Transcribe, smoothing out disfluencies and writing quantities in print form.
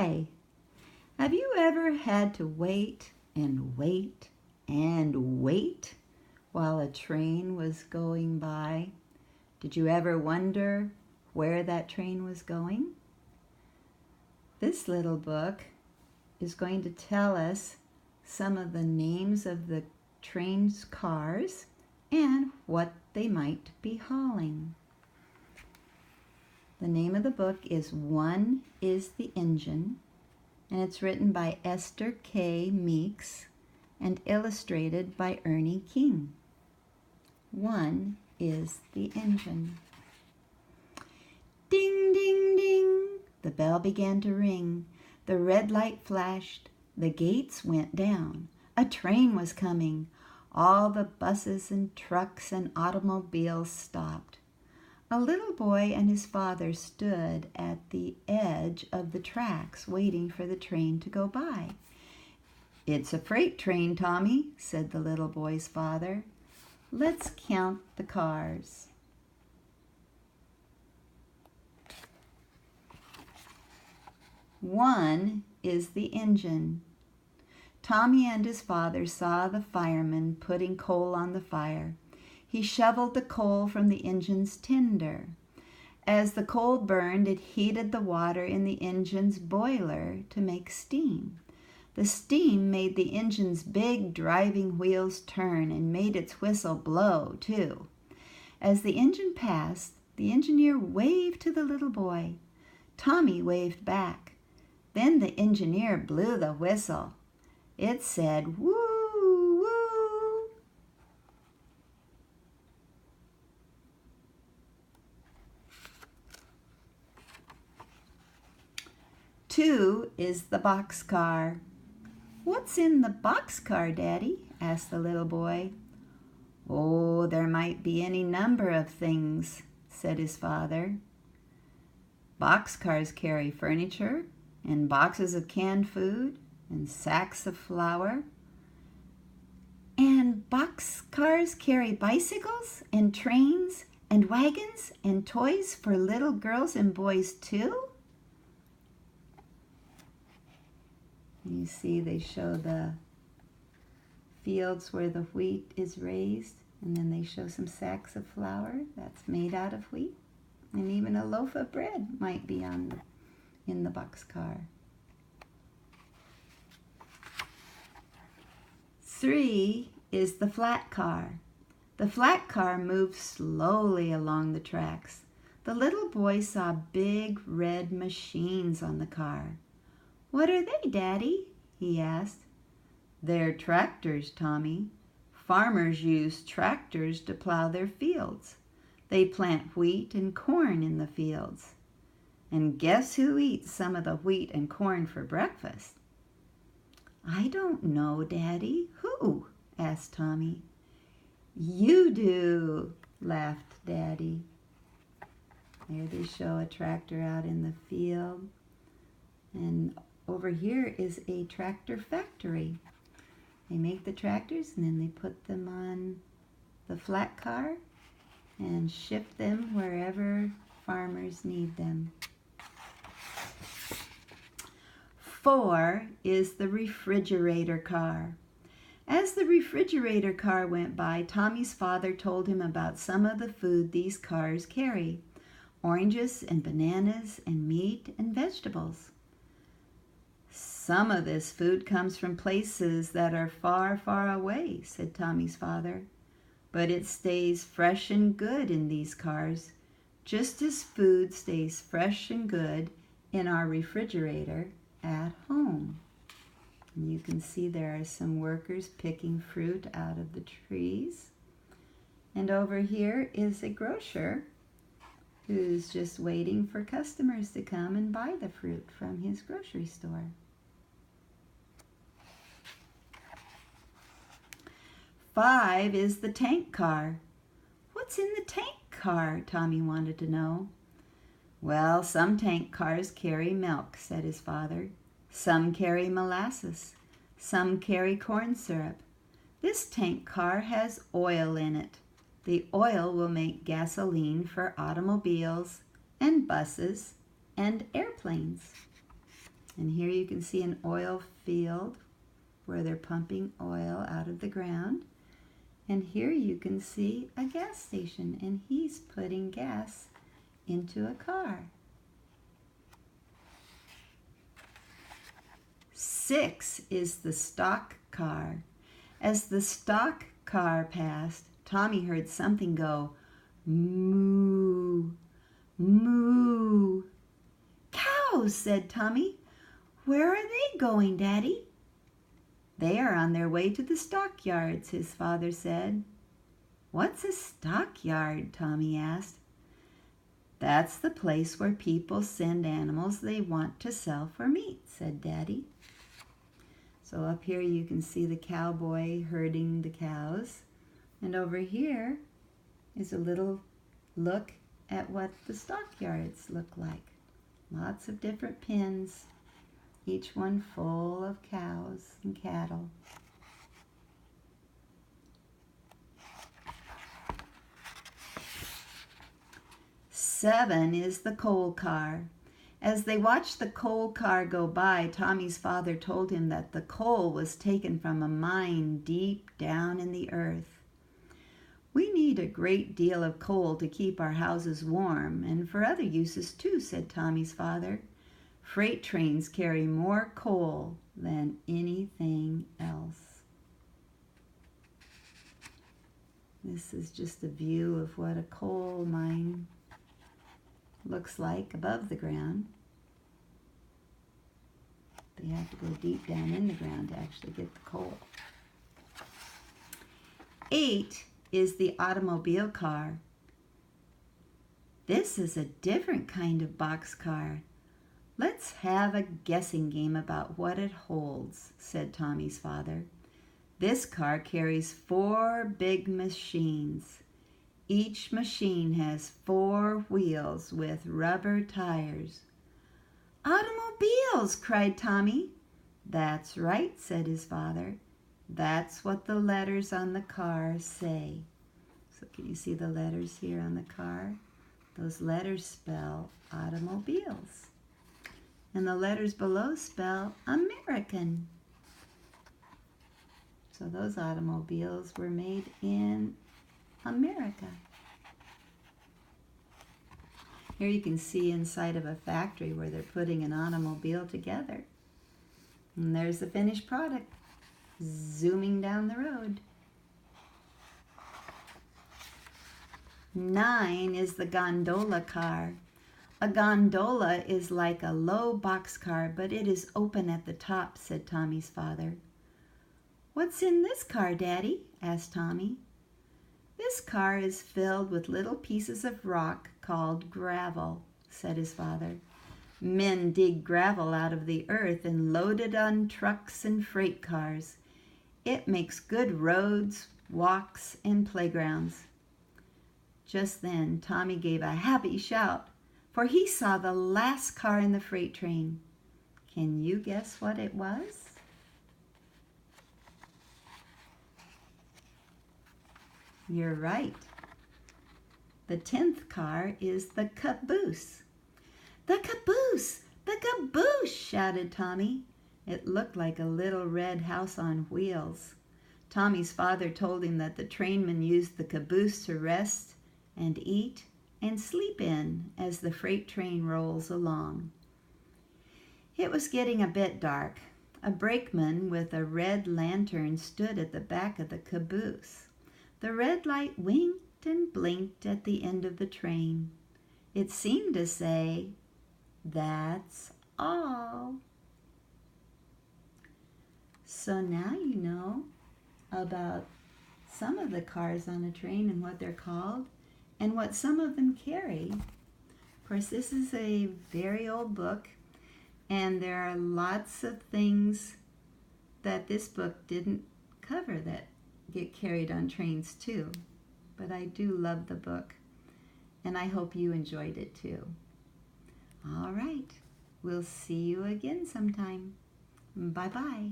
Hi! Have you ever had to wait and wait and wait while a train was going by? Did you ever wonder where that train was going? This little book is going to tell us some of the names of the train's cars and what they might be hauling. The name of the book is One is the Engine, and it's written by Esther K. Meeks and illustrated by Ernie King. One is the engine. Ding, ding, ding! The bell began to ring. The red light flashed. The gates went down. A train was coming. All the buses and trucks and automobiles stopped. A little boy and his father stood at the edge of the tracks waiting for the train to go by. "It's a freight train, Tommy," said the little boy's father. "Let's count the cars." One is the engine. Tommy and his father saw the fireman putting coal on the fire. He shoveled the coal from the engine's tinder. As the coal burned, it heated the water in the engine's boiler to make steam. The steam made the engine's big driving wheels turn and made its whistle blow, too. As the engine passed, the engineer waved to the little boy. Tommy waved back. Then the engineer blew the whistle. It said, "Woo, woo." Two is the boxcar. "What's in the boxcar, Daddy?" asked the little boy. "Oh, there might be any number of things," said his father. "Boxcars carry furniture and boxes of canned food and sacks of flour." "And boxcars carry bicycles and trains and wagons and toys for little girls and boys too?" You see they show the fields where the wheat is raised, and then they show some sacks of flour that's made out of wheat, and even a loaf of bread might be in the boxcar. Three is the flat car. The flat car moved slowly along the tracks. The little boy saw big red machines on the car. "What are they, Daddy?" he asked. "They're tractors, Tommy. Farmers use tractors to plow their fields. They plant wheat and corn in the fields. And guess who eats some of the wheat and corn for breakfast?" "I don't know, Daddy. Who?" asked Tommy. "You do," laughed Daddy. There they show a tractor out in the field. And over here is a tractor factory. They make the tractors and then they put them on the flat car and ship them wherever farmers need them. Four is the refrigerator car. As the refrigerator car went by, Tommy's father told him about some of the food these cars carry: oranges and bananas and meat and vegetables. "Some of this food comes from places that are far, far away," said Tommy's father. "But it stays fresh and good in these cars, just as food stays fresh and good in our refrigerator at home." And you can see there are some workers picking fruit out of the trees. And over here is a grocer who's just waiting for customers to come and buy the fruit from his grocery store. Five is the tank car. "What's in the tank car?" Tommy wanted to know. "Well, some tank cars carry milk," said his father. "Some carry molasses. Some carry corn syrup. This tank car has oil in it. The oil will make gasoline for automobiles and buses and airplanes." And here you can see an oil field where they're pumping oil out of the ground. And here you can see a gas station, and he's putting gas into a car. 6 is the stock car. As the stock car passed, Tommy heard something go, moo, moo. Cows, said Tommy. Where are they going, Daddy? They are on their way to the stockyards, his father said. What's a stockyard? Tommy asked. That's the place where people send animals they want to sell for meat, said Daddy. So up here you can see the cowboy herding the cows. And over here is a little look at what the stockyards look like. Lots of different pens, each one full of cows and cattle. Seven is the coal car. As they watched the coal car go by, Tommy's father told him that the coal was taken from a mine deep down in the earth. We need a great deal of coal to keep our houses warm, and for other uses too, said Tommy's father. Freight trains carry more coal than anything else. This is just a view of what a coal mine looks like above the ground. They have to go deep down in the ground to actually get the coal. 8 is the automobile car. This is a different kind of boxcar. Let's have a guessing game about what it holds, said Tommy's father. This car carries 4 big machines. Each machine has 4 wheels with rubber tires. Automobiles, cried Tommy. That's right, said his father. That's what the letters on the car say. So can you see the letters here on the car? Those letters spell automobiles. And the letters below spell American. So those automobiles were made in America. Here you can see inside of a factory where they're putting an automobile together. And there's the finished product zooming down the road. 9 is the gondola car. A gondola is like a low boxcar, but it is open at the top, said Tommy's father. What's in this car, Daddy? Asked Tommy. This car is filled with little pieces of rock called gravel, said his father. Men dig gravel out of the earth and load it on trucks and freight cars. It makes good roads, walks, and playgrounds. Just then, Tommy gave a happy shout, for he saw the last car in the freight train. Can you guess what it was? You're right. The 10th car is the caboose. The caboose! The caboose! Shouted Tommy. It looked like a little red house on wheels. Tommy's father told him that the trainmen used the caboose to rest and eat and sleep in as the freight train rolls along. It was getting a bit dark. A brakeman with a red lantern stood at the back of the caboose. The red light winked and blinked at the end of the train. It seemed to say, "That's all." So now you know about some of the cars on a train and what they're called and what some of them carry. Of course, this is a very old book, and there are lots of things that this book didn't cover that get carried on trains too. But I do love the book, and I hope you enjoyed it too. All right, we'll see you again sometime. Bye-bye.